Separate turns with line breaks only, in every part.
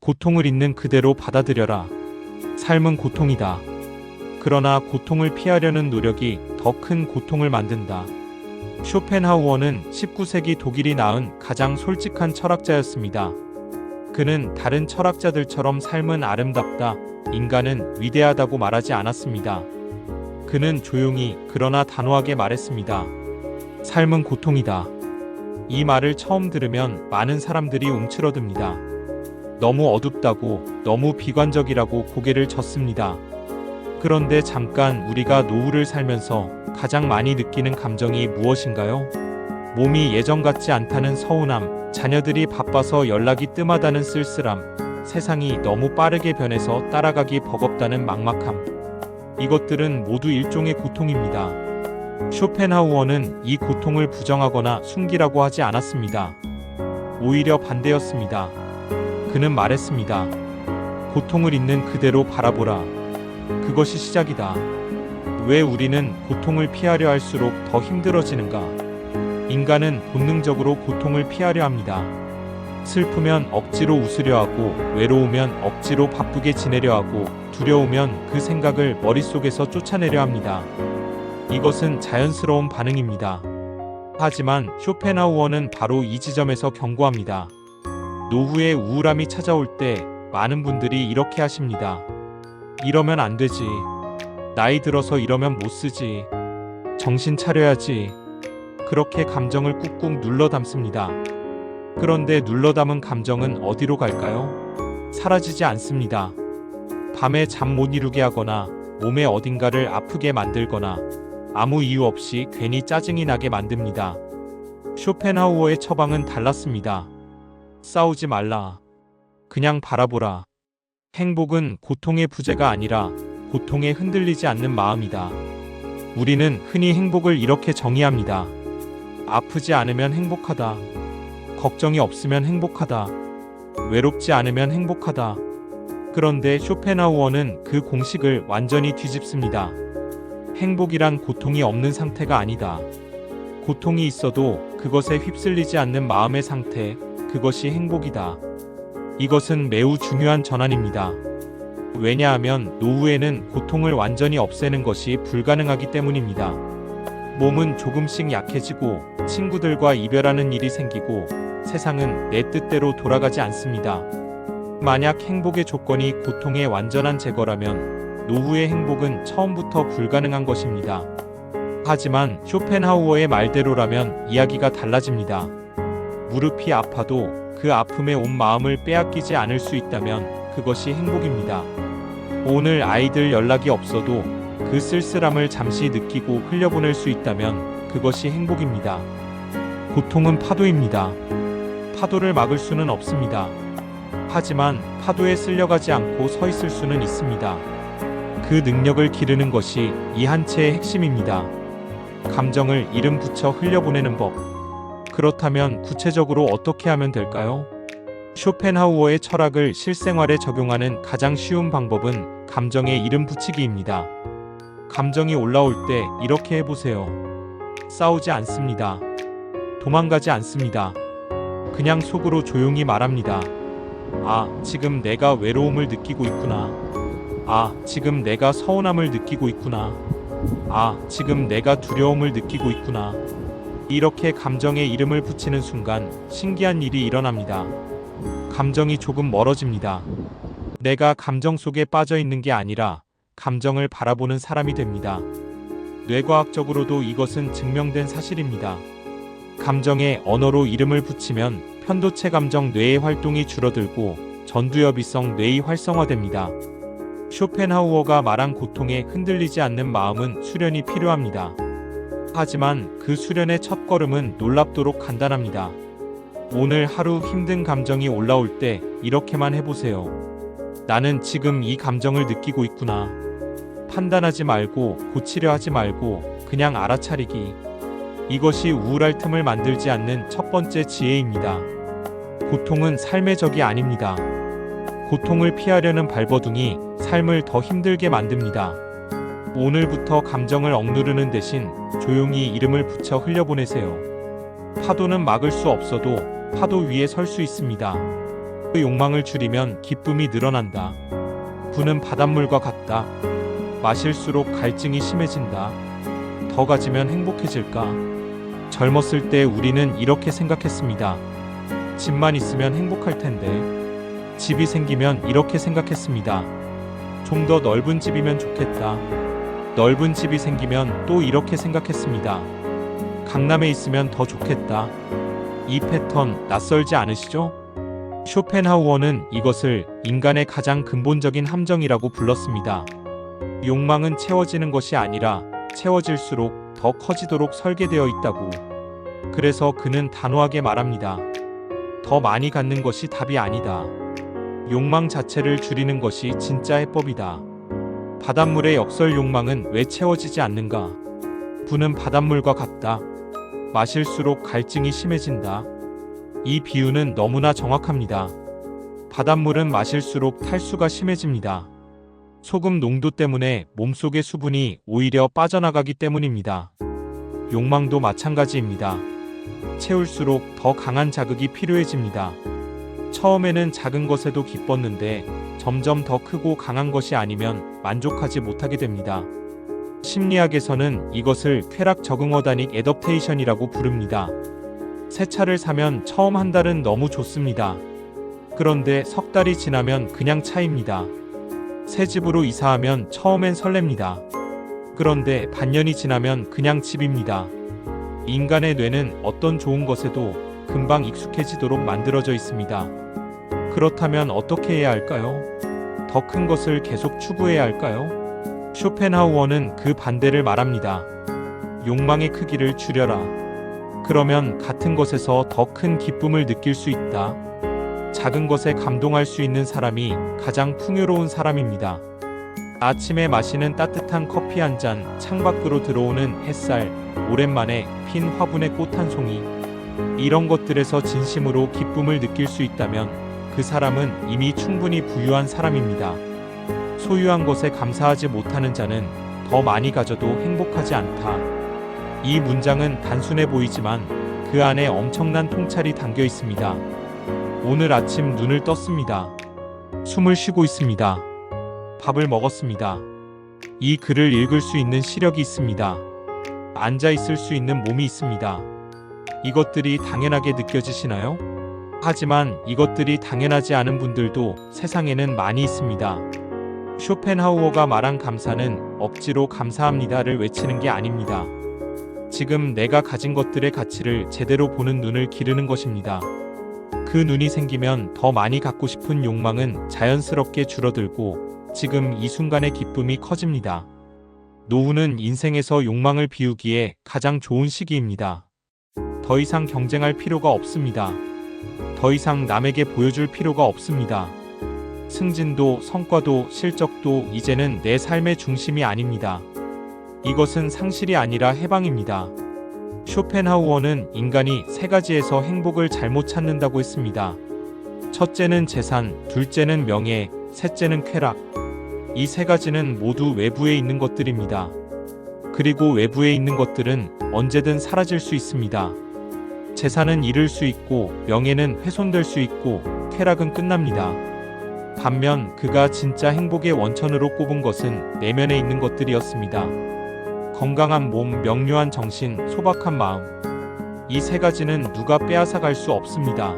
고통을 있는 그대로 받아들여라. 삶은 고통이다. 그러나 고통을 피하려는 노력이 더 큰 고통을 만든다. 쇼펜하우어는 19세기 독일이 낳은 가장 솔직한 철학자였습니다. 그는 다른 철학자들처럼 삶은 아름답다, 인간은 위대하다고 말하지 않았습니다. 그는 조용히 그러나 단호하게 말했습니다. 삶은 고통이다. 이 말을 처음 들으면 많은 사람들이 움츠러듭니다. 너무 어둡다고, 너무 비관적이라고 고개를 젓습니다. 그런데 잠깐 우리가 노후를 살면서 가장 많이 느끼는 감정이 무엇인가요? 몸이 예전 같지 않다는 서운함, 자녀들이 바빠서 연락이 뜸하다는 쓸쓸함, 세상이 너무 빠르게 변해서 따라가기 버겁다는 막막함. 이것들은 모두 일종의 고통입니다. 쇼펜하우어는 이 고통을 부정하거나 숨기라고 하지 않았습니다. 오히려 반대였습니다. 그는 말했습니다. 고통을 있는 그대로 바라보라. 그것이 시작이다. 왜 우리는 고통을 피하려 할수록 더 힘들어지는가? 인간은 본능적으로 고통을 피하려 합니다. 슬프면 억지로 웃으려 하고, 외로우면 억지로 바쁘게 지내려 하고, 두려우면 그 생각을 머릿속에서 쫓아내려 합니다. 이것은 자연스러운 반응입니다. 하지만 쇼펜하우어는 바로 이 지점에서 경고합니다. 노후의 우울함이 찾아올 때 많은 분들이 이렇게 하십니다. 이러면 안 되지. 나이 들어서 이러면 못 쓰지. 정신 차려야지. 그렇게 감정을 꾹꾹 눌러 담습니다. 그런데 눌러 담은 감정은 어디로 갈까요? 사라지지 않습니다. 밤에 잠 못 이루게 하거나 몸의 어딘가를 아프게 만들거나 아무 이유 없이 괜히 짜증이 나게 만듭니다. 쇼펜하우어의 처방은 달랐습니다. 싸우지 말라. 그냥 바라보라. 행복은 고통의 부재가 아니라 고통에 흔들리지 않는 마음이다. 우리는 흔히 행복을 이렇게 정의합니다. 아프지 않으면 행복하다. 걱정이 없으면 행복하다. 외롭지 않으면 행복하다. 그런데 쇼펜하우어는 그 공식을 완전히 뒤집습니다. 행복이란 고통이 없는 상태가 아니다. 고통이 있어도 그것에 휩쓸리지 않는 마음의 상태, 그것이 행복이다. 이것은 매우 중요한 전환입니다. 왜냐하면 노후에는 고통을 완전히 없애는 것이 불가능하기 때문입니다. 몸은 조금씩 약해지고 친구들과 이별하는 일이 생기고 세상은 내 뜻대로 돌아가지 않습니다. 만약 행복의 조건이 고통의 완전한 제거라면 노후의 행복은 처음부터 불가능한 것입니다. 하지만 쇼펜하우어의 말대로라면 이야기가 달라집니다. 무릎이 아파도 그 아픔에 온 마음을 빼앗기지 않을 수 있다면 그것이 행복입니다. 오늘 아이들 연락이 없어도 그 쓸쓸함을 잠시 느끼고 흘려보낼 수 있다면 그것이 행복입니다. 고통은 파도입니다. 파도를 막을 수는 없습니다. 하지만 파도에 쓸려가지 않고 서 있을 수는 있습니다. 그 능력을 기르는 것이 이 한체의 핵심입니다. 감정을 이름 붙여 흘려보내는 법. 그렇다면 구체적으로 어떻게 하면 될까요? 쇼펜하우어의 철학을 실생활에 적용하는 가장 쉬운 방법은 감정에 이름 붙이기입니다. 감정이 올라올 때 이렇게 해보세요. 싸우지 않습니다. 도망가지 않습니다. 그냥 속으로 조용히 말합니다. 아, 지금 내가 외로움을 느끼고 있구나. 아, 지금 내가 서운함을 느끼고 있구나. 아, 지금 내가 두려움을 느끼고 있구나. 이렇게 감정에 이름을 붙이는 순간 신기한 일이 일어납니다. 감정이 조금 멀어집니다. 내가 감정 속에 빠져 있는 게 아니라 감정을 바라보는 사람이 됩니다. 뇌과학적으로도 이것은 증명된 사실입니다. 감정에 언어로 이름을 붙이면 편도체 감정 뇌의 활동이 줄어들고 전두엽이성 뇌의 활성화됩니다. 쇼펜하우어가 말한 고통에 흔들리지 않는 마음은 수련이 필요합니다. 하지만 그 수련의 첫걸음은 놀랍도록 간단합니다. 오늘 하루 힘든 감정이 올라올 때 이렇게만 해보세요. 나는 지금 이 감정을 느끼고 있구나. 판단하지 말고 고치려 하지 말고 그냥 알아차리기. 이것이 우울할 틈을 만들지 않는 첫 번째 지혜입니다. 고통은 삶의 적이 아닙니다. 고통을 피하려는 발버둥이 삶을 더 힘들게 만듭니다. 오늘부터 감정을 억누르는 대신 조용히 이름을 붙여 흘려보내세요. 파도는 막을 수 없어도 파도 위에 설 수 있습니다. 그 욕망을 줄이면 기쁨이 늘어난다. 부는 바닷물과 같다. 마실수록 갈증이 심해진다. 더 가지면 행복해질까? 젊었을 때 우리는 이렇게 생각했습니다. 집만 있으면 행복할 텐데. 집이 생기면 이렇게 생각했습니다. 좀 더 넓은 집이면 좋겠다. 넓은 집이 생기면 또 이렇게 생각했습니다. 강남에 있으면 더 좋겠다. 이 패턴 낯설지 않으시죠? 쇼펜하우어는 이것을 인간의 가장 근본적인 함정이라고 불렀습니다. 욕망은 채워지는 것이 아니라 채워질수록 더 커지도록 설계되어 있다고. 그래서 그는 단호하게 말합니다. 더 많이 갖는 것이 답이 아니다. 욕망 자체를 줄이는 것이 진짜 해법이다. 바닷물의 역설 욕망은 왜 채워지지 않는가? 부는 바닷물과 같다. 마실수록 갈증이 심해진다. 이 비유는 너무나 정확합니다. 바닷물은 마실수록 탈수가 심해집니다. 소금 농도 때문에 몸속의 수분이 오히려 빠져나가기 때문입니다. 욕망도 마찬가지입니다. 채울수록 더 강한 자극이 필요해집니다. 처음에는 작은 것에도 기뻤는데 점점 더 크고 강한 것이 아니면 만족하지 못하게 됩니다. 심리학에서는 이것을 쾌락 적응 어다닉 애덕테이션이라고 부릅니다. 새 차를 사면 처음 한 달은 너무 좋습니다. 그런데 석 달이 지나면 그냥 차입니다. 새 집으로 이사하면 처음엔 설렙니다. 그런데 반년이 지나면 그냥 집입니다. 인간의 뇌는 어떤 좋은 것에도 금방 익숙해지도록 만들어져 있습니다. 그렇다면 어떻게 해야 할까요? 더 큰 것을 계속 추구해야 할까요? 쇼펜하우어는 그 반대를 말합니다. 욕망의 크기를 줄여라. 그러면 같은 것에서 더 큰 기쁨을 느낄 수 있다. 작은 것에 감동할 수 있는 사람이 가장 풍요로운 사람입니다. 아침에 마시는 따뜻한 커피 한 잔, 창밖으로 들어오는 햇살, 오랜만에 핀 화분의 꽃 한 송이. 이런 것들에서 진심으로 기쁨을 느낄 수 있다면 그 사람은 이미 충분히 부유한 사람입니다. 소유한 것에 감사하지 못하는 자는 더 많이 가져도 행복하지 않다. 이 문장은 단순해 보이지만 그 안에 엄청난 통찰이 담겨 있습니다. 오늘 아침 눈을 떴습니다. 숨을 쉬고 있습니다. 밥을 먹었습니다. 이 글을 읽을 수 있는 시력이 있습니다. 앉아 있을 수 있는 몸이 있습니다. 이것들이 당연하게 느껴지시나요? 하지만 이것들이 당연하지 않은 분들도 세상에는 많이 있습니다. 쇼펜하우어가 말한 감사는 억지로 감사합니다를 외치는 게 아닙니다. 지금 내가 가진 것들의 가치를 제대로 보는 눈을 기르는 것입니다. 그 눈이 생기면 더 많이 갖고 싶은 욕망은 자연스럽게 줄어들고 지금 이 순간의 기쁨이 커집니다. 노후는 인생에서 욕망을 비우기에 가장 좋은 시기입니다. 더 이상 경쟁할 필요가 없습니다. 더 이상 남에게 보여줄 필요가 없습니다. 승진도 성과도 실적도 이제는 내 삶의 중심이 아닙니다. 이것은 상실이 아니라 해방입니다. 쇼펜하우어는 인간이 세 가지에서 행복을 잘못 찾는다고 했습니다. 첫째는 재산, 둘째는 명예, 셋째는 쾌락. 이 세 가지는 모두 외부에 있는 것들입니다. 그리고 외부에 있는 것들은 언제든 사라질 수 있습니다. 재산은 잃을 수 있고 명예는 훼손될 수 있고 쾌락은 끝납니다. 반면 그가 진짜 행복의 원천으로 꼽은 것은 내면에 있는 것들이었습니다. 건강한 몸, 명료한 정신, 소박한 마음. 이 세 가지는 누가 빼앗아갈 수 없습니다.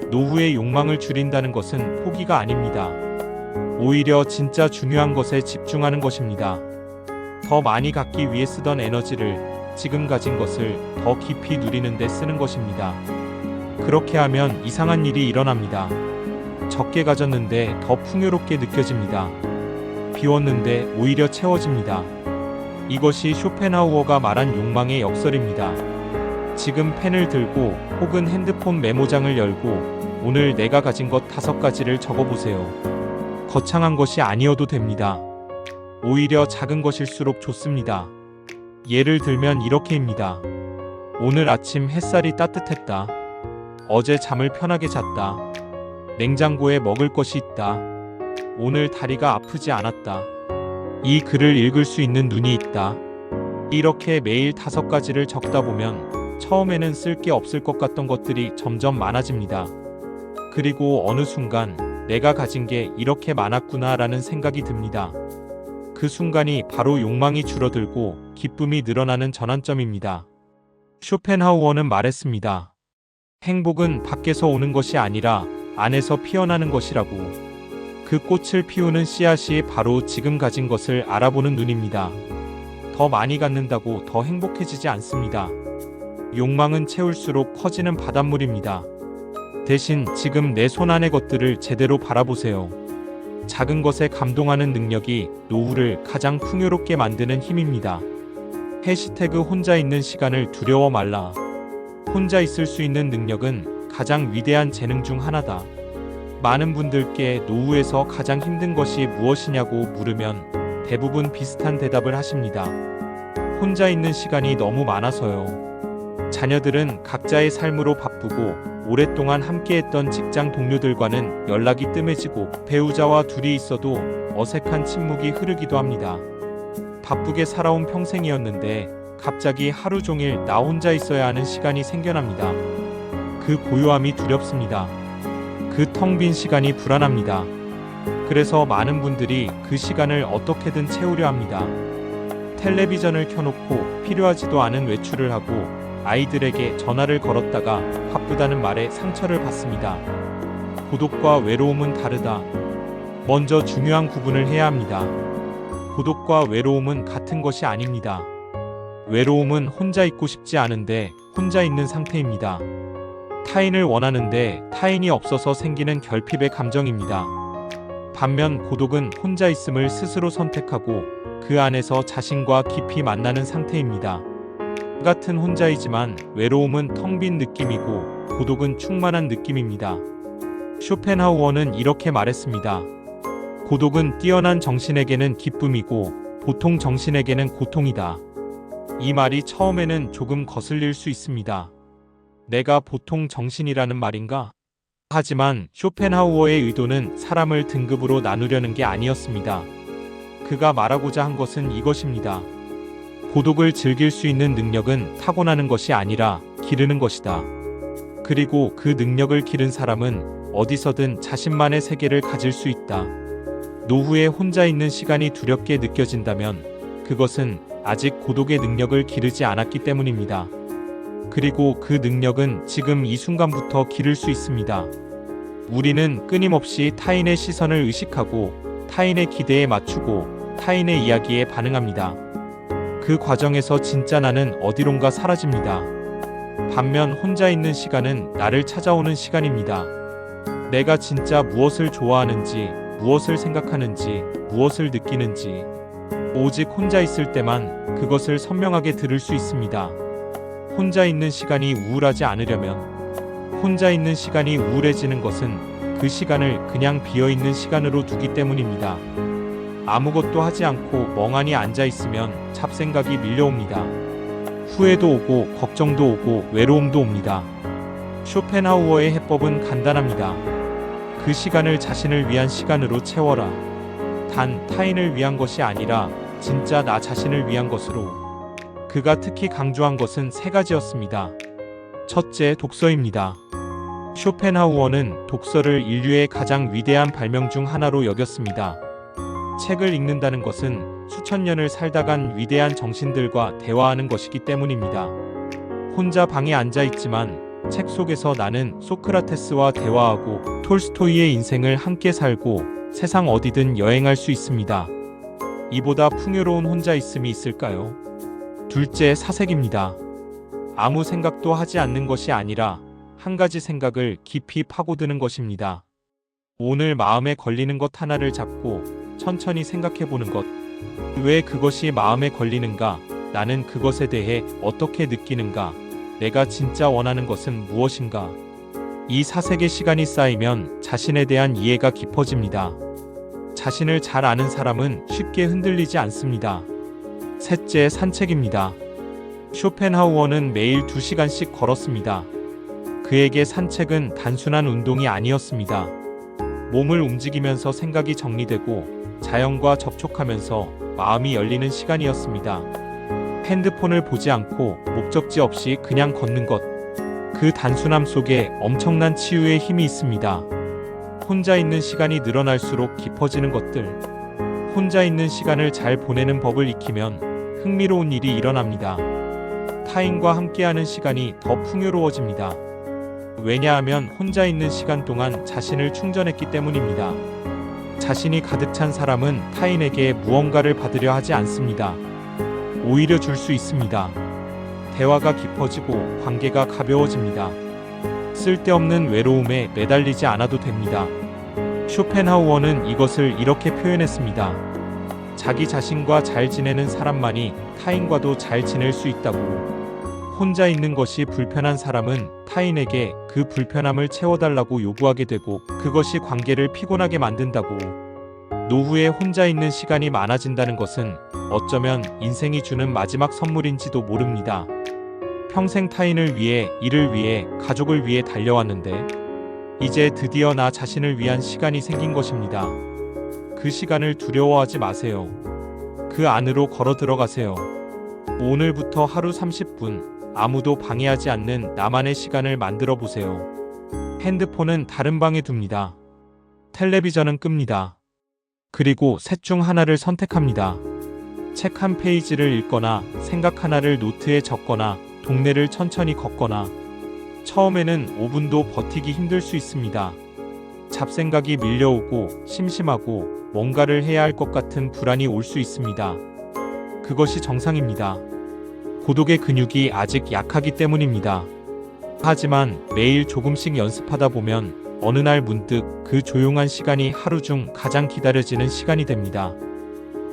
노후의 욕망을 줄인다는 것은 포기가 아닙니다. 오히려 진짜 중요한 것에 집중하는 것입니다. 더 많이 갖기 위해 쓰던 에너지를 지금 가진 것을 더 깊이 누리는 데 쓰는 것입니다. 그렇게 하면 이상한 일이 일어납니다. 적게 가졌는데 더 풍요롭게 느껴집니다. 비웠는데 오히려 채워집니다. 이것이 쇼펜하우어가 말한 욕망의 역설입니다. 지금 펜을 들고 혹은 핸드폰 메모장을 열고 오늘 내가 가진 것 5가지를 적어보세요. 거창한 것이 아니어도 됩니다. 오히려 작은 것일수록 좋습니다. 예를 들면 이렇게입니다. 오늘 아침 햇살이 따뜻했다. 어제 잠을 편하게 잤다. 냉장고에 먹을 것이 있다. 오늘 다리가 아프지 않았다. 이 글을 읽을 수 있는 눈이 있다. 이렇게 매일 5가지를 적다 보면 처음에는 쓸 게 없을 것 같던 것들이 점점 많아집니다. 그리고 어느 순간 내가 가진 게 이렇게 많았구나라는 생각이 듭니다. 그 순간이 바로 욕망이 줄어들고 기쁨이 늘어나는 전환점입니다. 쇼펜하우어는 말했습니다. 행복은 밖에서 오는 것이 아니라 안에서 피어나는 것이라고. 그 꽃을 피우는 씨앗이 바로 지금 가진 것을 알아보는 눈입니다. 더 많이 갖는다고 더 행복해지지 않습니다. 욕망은 채울수록 커지는 바닷물입니다. 대신 지금 내 손안의 것들을 제대로 바라보세요. 작은 것에 감동하는 능력이 노후를 가장 풍요롭게 만드는 힘입니다. 해시태그 혼자 있는 시간을 두려워 말라. 혼자 있을 수 있는 능력은 가장 위대한 재능 중 하나다. 많은 분들께 노후에서 가장 힘든 것이 무엇이냐고 물으면 대부분 비슷한 대답을 하십니다. 혼자 있는 시간이 너무 많아서요. 자녀들은 각자의 삶으로 바쁘고 오랫동안 함께했던 직장 동료들과는 연락이 뜸해지고 배우자와 둘이 있어도 어색한 침묵이 흐르기도 합니다. 바쁘게 살아온 평생이었는데 갑자기 하루 종일 나 혼자 있어야 하는 시간이 생겨납니다. 그 고요함이 두렵습니다. 그 텅 빈 시간이 불안합니다. 그래서 많은 분들이 그 시간을 어떻게든 채우려 합니다. 텔레비전을 켜놓고 필요하지도 않은 외출을 하고 아이들에게 전화를 걸었다가 바쁘다는 말에 상처를 받습니다. 고독과 외로움은 다르다. 먼저 중요한 구분을 해야 합니다. 고독과 외로움은 같은 것이 아닙니다. 외로움은 혼자 있고 싶지 않은데 혼자 있는 상태입니다. 타인을 원하는데 타인이 없어서 생기는 결핍의 감정입니다. 반면 고독은 혼자 있음을 스스로 선택하고 그 안에서 자신과 깊이 만나는 상태입니다. 같은 혼자이지만 외로움은 텅 빈 느낌이고 고독은 충만한 느낌입니다. 쇼펜하우어는 이렇게 말했습니다. 고독은 뛰어난 정신에게는 기쁨이고 보통 정신에게는 고통이다. 이 말이 처음에는 조금 거슬릴 수 있습니다. 내가 보통 정신이라는 말인가? 하지만 쇼펜하우어의 의도는 사람을 등급으로 나누려는 게 아니었습니다. 그가 말하고자 한 것은 이것입니다. 고독을 즐길 수 있는 능력은 타고나는 것이 아니라 기르는 것이다. 그리고 그 능력을 기른 사람은 어디서든 자신만의 세계를 가질 수 있다. 노후에 혼자 있는 시간이 두렵게 느껴진다면 그것은 아직 고독의 능력을 기르지 않았기 때문입니다. 그리고 그 능력은 지금 이 순간부터 기를 수 있습니다. 우리는 끊임없이 타인의 시선을 의식하고 타인의 기대에 맞추고 타인의 이야기에 반응합니다. 그 과정에서 진짜 나는 어디론가 사라집니다. 반면 혼자 있는 시간은 나를 찾아오는 시간입니다. 내가 진짜 무엇을 좋아하는지, 무엇을 생각하는지, 무엇을 느끼는지 오직 혼자 있을 때만 그것을 선명하게 들을 수 있습니다. 혼자 있는 시간이 우울하지 않으려면 혼자 있는 시간이 우울해지는 것은 그 시간을 그냥 비어있는 시간으로 두기 때문입니다. 아무것도 하지 않고 멍하니 앉아 있으면 잡생각이 밀려옵니다. 후회도 오고 걱정도 오고 외로움도 옵니다. 쇼펜하우어의 해법은 간단합니다. 그 시간을 자신을 위한 시간으로 채워라. 단 타인을 위한 것이 아니라 진짜 나 자신을 위한 것으로. 그가 특히 강조한 것은 세 가지였습니다. 첫째, 독서입니다. 쇼펜하우어는 독서를 인류의 가장 위대한 발명 중 하나로 여겼습니다. 책을 읽는다는 것은 수천 년을 살다 간 위대한 정신들과 대화하는 것이기 때문입니다. 혼자 방에 앉아 있지만 책 속에서 나는 소크라테스와 대화하고 톨스토이의 인생을 함께 살고 세상 어디든 여행할 수 있습니다. 이보다 풍요로운 혼자 있음이 있을까요? 둘째, 사색입니다. 아무 생각도 하지 않는 것이 아니라 한 가지 생각을 깊이 파고드는 것입니다. 오늘 마음에 걸리는 것 하나를 잡고 천천히 생각해 보는 것. 왜 그것이 마음에 걸리는가? 나는 그것에 대해 어떻게 느끼는가? 내가 진짜 원하는 것은 무엇인가? 이 사색의 시간이 쌓이면 자신에 대한 이해가 깊어집니다. 자신을 잘 아는 사람은 쉽게 흔들리지 않습니다. 셋째, 산책입니다. 쇼펜하우어는 매일 2시간씩 걸었습니다. 그에게 산책은 단순한 운동이 아니었습니다. 몸을 움직이면서 생각이 정리되고 자연과 접촉하면서 마음이 열리는 시간이었습니다. 핸드폰을 보지 않고 목적지 없이 그냥 걷는 것. 그 단순함 속에 엄청난 치유의 힘이 있습니다. 혼자 있는 시간이 늘어날수록 깊어지는 것들. 혼자 있는 시간을 잘 보내는 법을 익히면 흥미로운 일이 일어납니다. 타인과 함께하는 시간이 더 풍요로워집니다. 왜냐하면 혼자 있는 시간 동안 자신을 충전했기 때문입니다. 자신이 가득 찬 사람은 타인에게 무언가를 받으려 하지 않습니다. 오히려 줄 수 있습니다. 대화가 깊어지고 관계가 가벼워집니다. 쓸데없는 외로움에 매달리지 않아도 됩니다. 쇼펜하우어는 이것을 이렇게 표현했습니다. 자기 자신과 잘 지내는 사람만이 타인과도 잘 지낼 수 있다고. 혼자 있는 것이 불편한 사람은 타인에게 그 불편함을 채워달라고 요구하게 되고 그것이 관계를 피곤하게 만든다고. 노후에 혼자 있는 시간이 많아진다는 것은 어쩌면 인생이 주는 마지막 선물인지도 모릅니다. 평생 타인을 위해, 일을 위해, 가족을 위해 달려왔는데 이제 드디어 나 자신을 위한 시간이 생긴 것입니다. 그 시간을 두려워하지 마세요. 그 안으로 걸어 들어가세요. 오늘부터 하루 30분 아무도 방해하지 않는 나만의 시간을 만들어 보세요. 핸드폰은 다른 방에 둡니다. 텔레비전은 끕니다. 그리고 셋 중 하나를 선택합니다. 책 한 페이지를 읽거나 생각 하나를 노트에 적거나 동네를 천천히 걷거나. 처음에는 5분도 버티기 힘들 수 있습니다. 잡생각이 밀려오고 심심하고 뭔가를 해야 할 것 같은 불안이 올 수 있습니다. 그것이 정상입니다. 고독의 근육이 아직 약하기 때문입니다. 하지만 매일 조금씩 연습하다 보면 어느 날 문득 그 조용한 시간이 하루 중 가장 기다려지는 시간이 됩니다.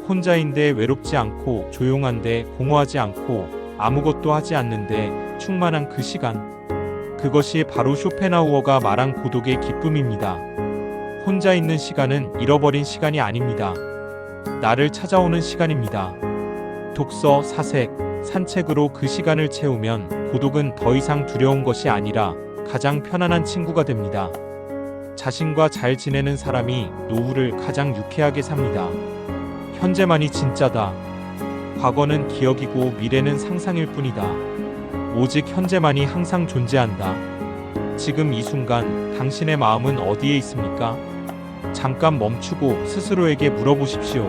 혼자인데 외롭지 않고 조용한데 공허하지 않고 아무것도 하지 않는데 충만한 그 시간. 그것이 바로 쇼펜하우어가 말한 고독의 기쁨입니다. 혼자 있는 시간은 잃어버린 시간이 아닙니다. 나를 찾아오는 시간입니다. 독서, 사색, 산책으로 그 시간을 채우면 고독은 더 이상 두려운 것이 아니라 가장 편안한 친구가 됩니다. 자신과 잘 지내는 사람이 노후를 가장 유쾌하게 삽니다. 현재만이 진짜다. 과거는 기억이고 미래는 상상일 뿐이다. 오직 현재만이 항상 존재한다. 지금 이 순간 당신의 마음은 어디에 있습니까? 잠깐 멈추고 스스로에게 물어보십시오.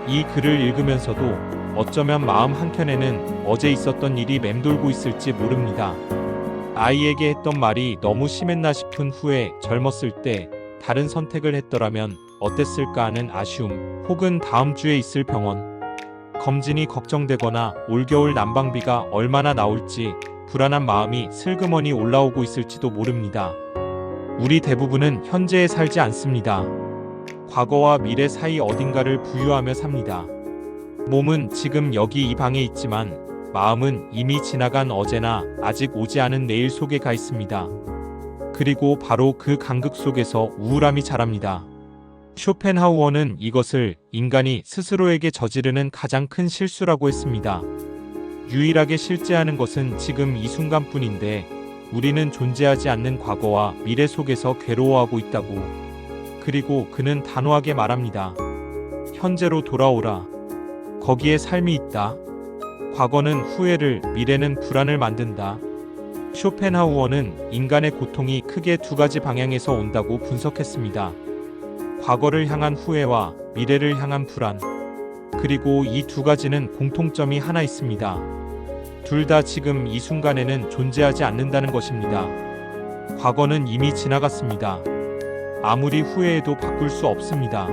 이 글을 읽으면서도 어쩌면 마음 한켠에는 어제 있었던 일이 맴돌고 있을지 모릅니다. 아이에게 했던 말이 너무 심했나 싶은 후에 젊었을 때 다른 선택을 했더라면 어땠을까 하는 아쉬움, 혹은 다음 주에 있을 병원 검진이 걱정되거나 올겨울 난방비가 얼마나 나올지 불안한 마음이 슬그머니 올라오고 있을지도 모릅니다. 우리 대부분은 현재에 살지 않습니다. 과거와 미래 사이 어딘가를 부유하며 삽니다. 몸은 지금 여기 이 방에 있지만 마음은 이미 지나간 어제나 아직 오지 않은 내일 속에 가 있습니다. 그리고 바로 그 간극 속에서 우울함이 자랍니다. 쇼펜하우어는 이것을 인간이 스스로에게 저지르는 가장 큰 실수라고 했습니다. 유일하게 실제하는 것은 지금 이 순간뿐인데 우리는 존재하지 않는 과거와 미래 속에서 괴로워하고 있다고. 그리고 그는 단호하게 말합니다. 현재로 돌아오라. 거기에 삶이 있다. 과거는 후회를, 미래는 불안을 만든다. 쇼펜하우어는 인간의 고통이 크게 두 가지 방향에서 온다고 분석했습니다. 과거를 향한 후회와 미래를 향한 불안. 그리고 이 두 가지는 공통점이 하나 있습니다. 둘 다 지금 이 순간에는 존재하지 않는다는 것입니다. 과거는 이미 지나갔습니다. 아무리 후회해도 바꿀 수 없습니다.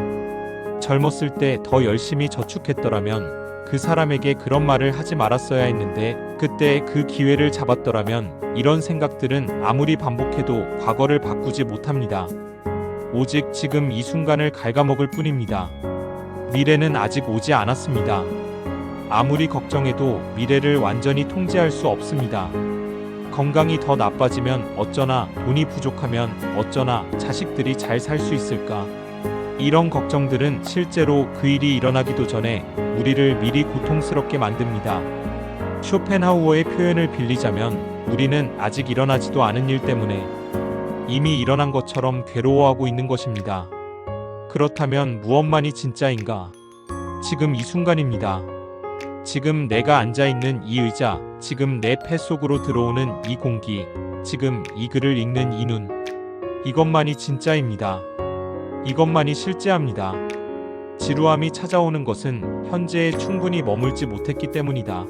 젊었을 때 더 열심히 저축했더라면, 그 사람에게 그런 말을 하지 말았어야 했는데, 그때 그 기회를 잡았더라면, 이런 생각들은 아무리 반복해도 과거를 바꾸지 못합니다. 오직 지금 이 순간을 갉아먹을 뿐입니다. 미래는 아직 오지 않았습니다. 아무리 걱정해도 미래를 완전히 통제할 수 없습니다. 건강이 더 나빠지면 어쩌나, 돈이 부족하면 어쩌나, 자식들이 잘 살 수 있을까? 이런 걱정들은 실제로 그 일이 일어나기도 전에 우리를 미리 고통스럽게 만듭니다. 쇼펜하우어의 표현을 빌리자면 우리는 아직 일어나지도 않은 일 때문에 이미 일어난 것처럼 괴로워하고 있는 것입니다. 그렇다면 무엇만이 진짜인가? 지금 이 순간입니다. 지금 내가 앉아있는 이 의자, 지금 내 폐 속으로 들어오는 이 공기, 지금 이 글을 읽는 이 눈. 이것만이 진짜입니다. 이것만이 실제합니다. 지루함이 찾아오는 것은 현재에 충분히 머물지 못했기 때문이다.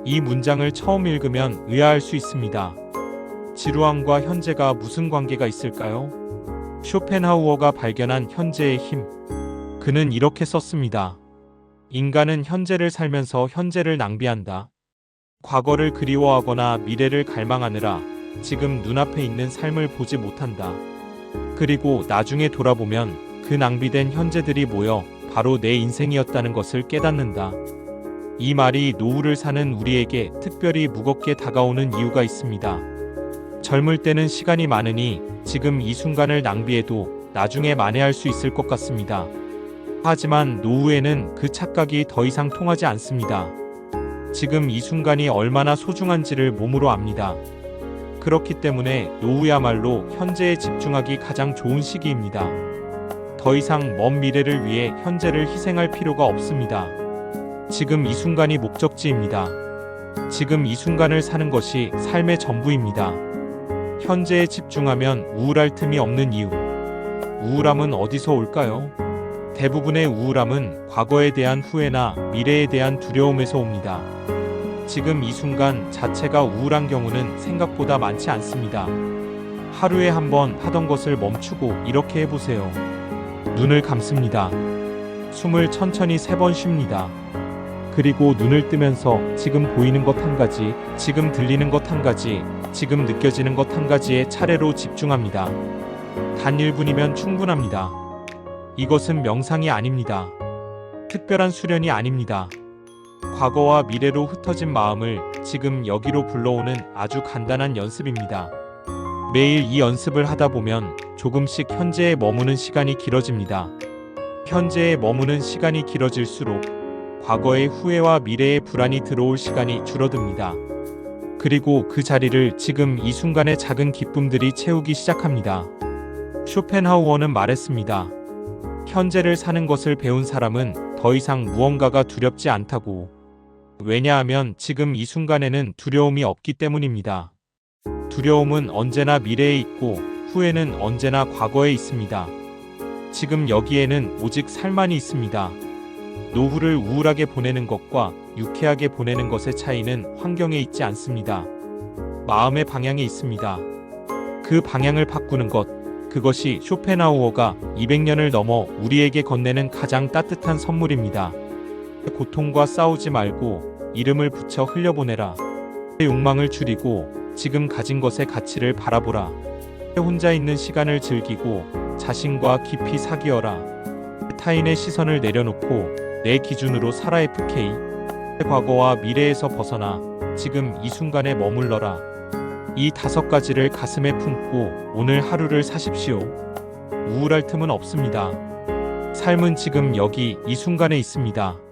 이 문장을 처음 읽으면 의아할 수 있습니다. 지루함과 현재가 무슨 관계가 있을까요? 쇼펜하우어가 발견한 현재의 힘. 그는 이렇게 썼습니다. 인간은 현재를 살면서 현재를 낭비한다. 과거를 그리워하거나 미래를 갈망하느라 지금 눈앞에 있는 삶을 보지 못한다. 그리고 나중에 돌아보면 그 낭비된 현재들이 모여 바로 내 인생이었다는 것을 깨닫는다. 이 말이 노후를 사는 우리에게 특별히 무겁게 다가오는 이유가 있습니다. 젊을 때는 시간이 많으니 지금 이 순간을 낭비해도 나중에 만회할 수 있을 것 같습니다. 하지만 노후에는 그 착각이 더 이상 통하지 않습니다. 지금 이 순간이 얼마나 소중한지를 몸으로 압니다. 그렇기 때문에 노후야말로 현재에 집중하기 가장 좋은 시기입니다. 더 이상 먼 미래를 위해 현재를 희생할 필요가 없습니다. 지금 이 순간이 목적지입니다. 지금 이 순간을 사는 것이 삶의 전부입니다. 현재에 집중하면 우울할 틈이 없는 이유. 우울함은 어디서 올까요? 대부분의 우울함은 과거에 대한 후회나 미래에 대한 두려움에서 옵니다. 지금 이 순간 자체가 우울한 경우는 생각보다 많지 않습니다. 하루에 한 번 하던 것을 멈추고 이렇게 해보세요. 눈을 감습니다. 숨을 천천히 3번 쉽니다. 그리고 눈을 뜨면서 지금 보이는 것 한 가지, 지금 들리는 것 한 가지, 지금 느껴지는 것 한 가지에 차례로 집중합니다. 단 1분이면 충분합니다. 이것은 명상이 아닙니다. 특별한 수련이 아닙니다. 과거와 미래로 흩어진 마음을 지금 여기로 불러오는 아주 간단한 연습입니다. 매일 이 연습을 하다 보면 조금씩 현재에 머무는 시간이 길어집니다. 현재에 머무는 시간이 길어질수록 과거의 후회와 미래의 불안이 들어올 시간이 줄어듭니다. 그리고 그 자리를 지금 이 순간의 작은 기쁨들이 채우기 시작합니다. 쇼펜하우어는 말했습니다. 현재를 사는 것을 배운 사람은 더 이상 무언가가 두렵지 않다고. 왜냐하면 지금 이 순간에는 두려움이 없기 때문입니다. 두려움은 언제나 미래에 있고 후회는 언제나 과거에 있습니다. 지금 여기에는 오직 삶만이 있습니다. 노후를 우울하게 보내는 것과 유쾌하게 보내는 것의 차이는 환경에 있지 않습니다. 마음의 방향에 있습니다. 그 방향을 바꾸는 것, 그것이 쇼펜하우어가 200년을 넘어 우리에게 건네는 가장 따뜻한 선물입니다. 고통과 싸우지 말고 이름을 붙여 흘려보내라. 욕망을 줄이고 지금 가진 것의 가치를 바라보라. 혼자 있는 시간을 즐기고 자신과 깊이 사귀어라. 타인의 시선을 내려놓고 내 기준으로 살아. FK. 과거와 미래에서 벗어나 지금 이 순간에 머물러라. 이 5가지를 가슴에 품고 오늘 하루를 사십시오. 우울할 틈은 없습니다. 삶은 지금 여기 이 순간에 있습니다.